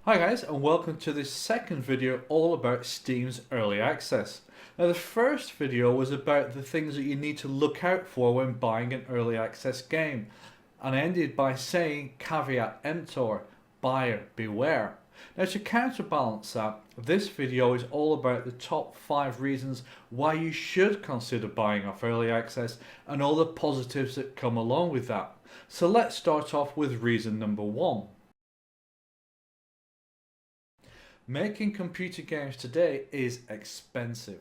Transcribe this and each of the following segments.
Hi guys, and welcome to this second video all about Steam's early access. Now the first video was about the things that you need to look out for when buying an early access game, and I ended by saying caveat emptor, buyer beware. Now to counterbalance that, this video is all about the top 5 reasons why you should consider buying off early access and all the positives that come along with that. So let's start off with reason number 1. Making computer games today is expensive.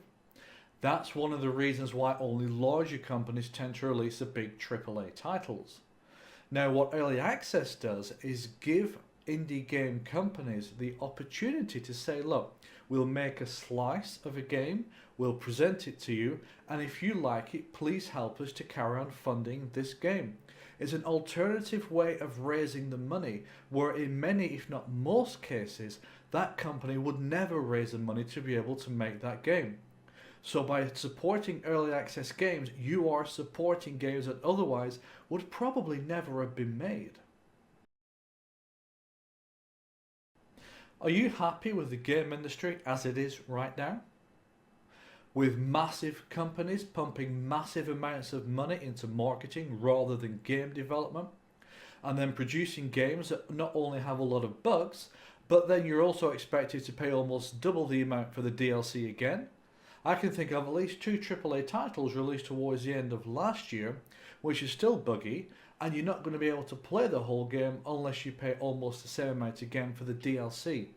That's one of the reasons why only larger companies tend to release the big AAA titles. Now what early access does is give indie game companies the opportunity to say, look, we'll make a slice of a game, we'll present it to you, and if you like it, please help us to carry on funding this game. It's an alternative way of raising the money, where in many, if not most cases, that company would never raise the money to be able to make that game. So by supporting early access games, you are supporting games that otherwise would probably never have been made. Are you happy with the game industry as it is right now? With massive companies pumping massive amounts of money into marketing rather than game development, and then producing games that not only have a lot of bugs, but then you're also expected to pay almost double the amount for the DLC again. I can think of at least 2 AAA titles released towards the end of last year, which is still buggy, and you're not going to be able to play the whole game unless you pay almost the same amount again for the DLC.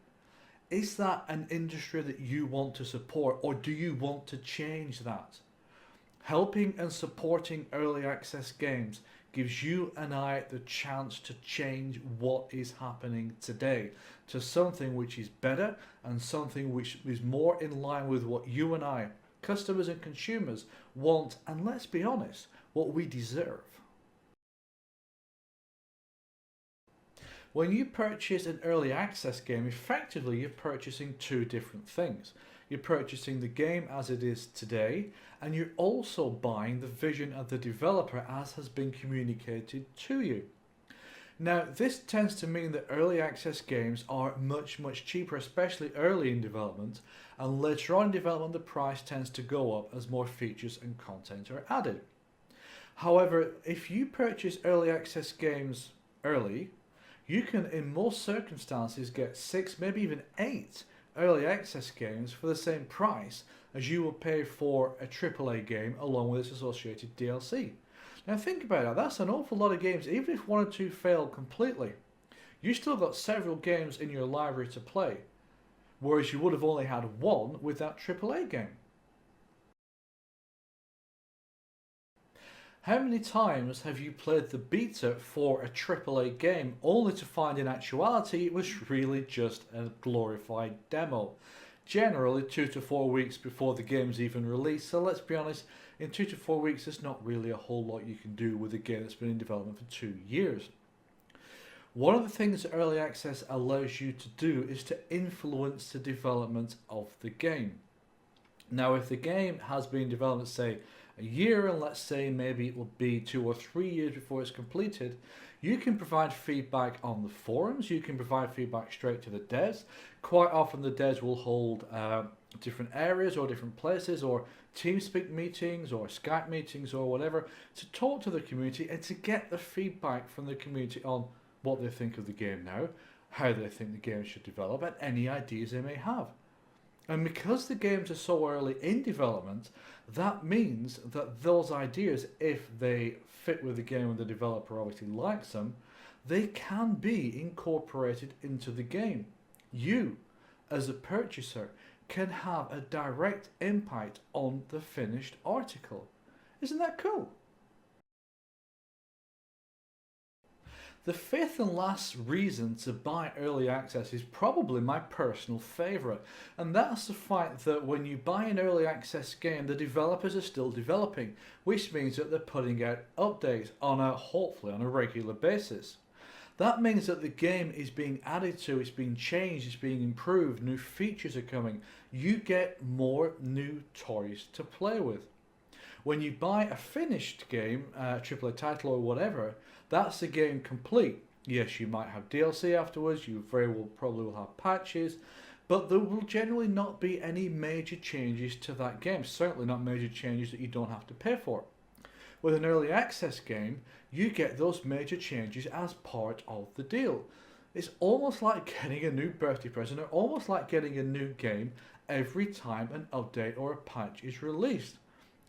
Is that an industry that you want to support, or do you want to change that? Helping and supporting early access games gives you and I the chance to change what is happening today to something which is better and something which is more in line with what you and I, customers and consumers, want, and let's be honest, what we deserve. When you purchase an early access game, effectively you're purchasing 2 different things. You're purchasing the game as it is today, and you're also buying the vision of the developer as has been communicated to you. Now this tends to mean that early access games are much cheaper, especially early in development, and later on in development the price tends to go up as more features and content are added. However, if you purchase early access games early, you can in most circumstances get 6, maybe even 8 early access games for the same price as you will pay for a AAA game along with its associated DLC. Now think about that, that's an awful lot of games. Even if 1 or 2 fail completely, you still got several games in your library to play, whereas you would have only had 1 with that AAA game. How many times have you played the beta for a AAA game only to find in actuality it was really just a glorified demo? Generally 2 to 4 weeks before the game's even released, so let's be honest, in 2 to 4 weeks there's not really a whole lot you can do with a game that's been in development for 2 years. One of the things that early access allows you to do is to influence the development of the game. Now if the game has been developed, say, a year, and let's say maybe it will be 2 or 3 years before it's completed, you can provide feedback on the forums, you can provide feedback straight to the devs. Quite often the devs will hold different areas or different places or TeamSpeak meetings or Skype meetings or whatever to talk to the community and to get the feedback from the community on what they think of the game now, how they think the game should develop, and any ideas they may have. And because the games are so early in development, that means that those ideas, if they fit with the game and the developer obviously likes them, they can be incorporated into the game. You, as a purchaser, can have a direct impact on the finished article. Isn't that cool? The 5th and last reason to buy early access is probably my personal favourite, and that's the fact that when you buy an early access game, the developers are still developing, which means that they're putting out updates hopefully on a regular basis. That means that the game is being added to, it's being changed, it's being improved, new features are coming. You get more new toys to play with. When you buy a finished game, AAA title or whatever, that's the game complete. Yes, you might have DLC afterwards, you very well probably will have patches, but there will generally not be any major changes to that game, certainly not major changes that you don't have to pay for. With an early access game, you get those major changes as part of the deal. It's almost like getting a new birthday present, or almost like getting a new game every time an update or a patch is released.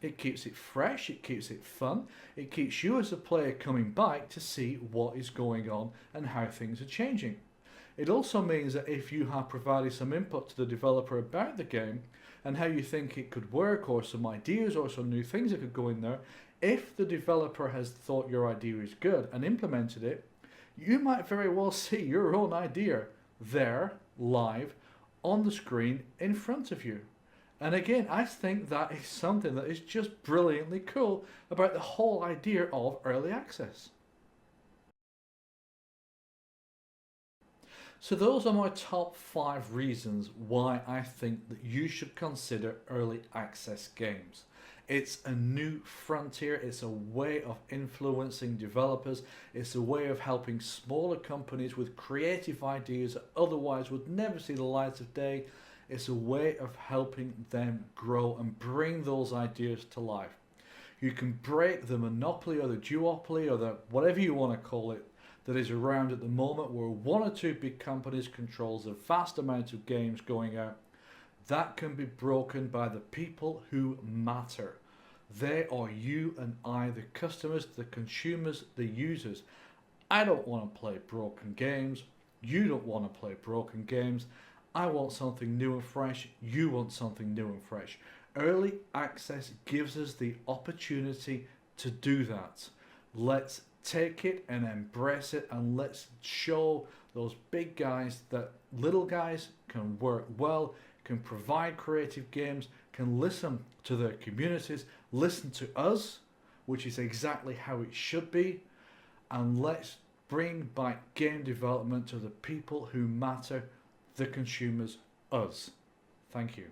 It keeps it fresh, it keeps it fun, it keeps you as a player coming back to see what is going on and how things are changing. It also means that if you have provided some input to the developer about the game and how you think it could work, or some ideas or some new things that could go in there, if the developer has thought your idea is good and implemented it, you might very well see your own idea there, live, on the screen in front of you. And again, I think that is something that is just brilliantly cool about the whole idea of early access. So those are my top 5 reasons why I think that you should consider early access games. It's a new frontier, it's a way of influencing developers, it's a way of helping smaller companies with creative ideas that otherwise would never see the light of day. It's a way of helping them grow and bring those ideas to life. You can break the monopoly or the duopoly or the whatever you want to call it that is around at the moment, where one or two big companies controls a vast amount of games going out. That can be broken by the people who matter. They are you and I, the customers, the consumers, the users. I don't want to play broken games. You don't want to play broken games. I want something new and fresh. You want something new and fresh. Early access gives us the opportunity to do that. Let's take it and embrace it, and let's show those big guys that little guys can work well, can provide creative games, can listen to their communities, listen to us, which is exactly how it should be, and let's bring back game development to the people who matter, the consumers, us. Thank you.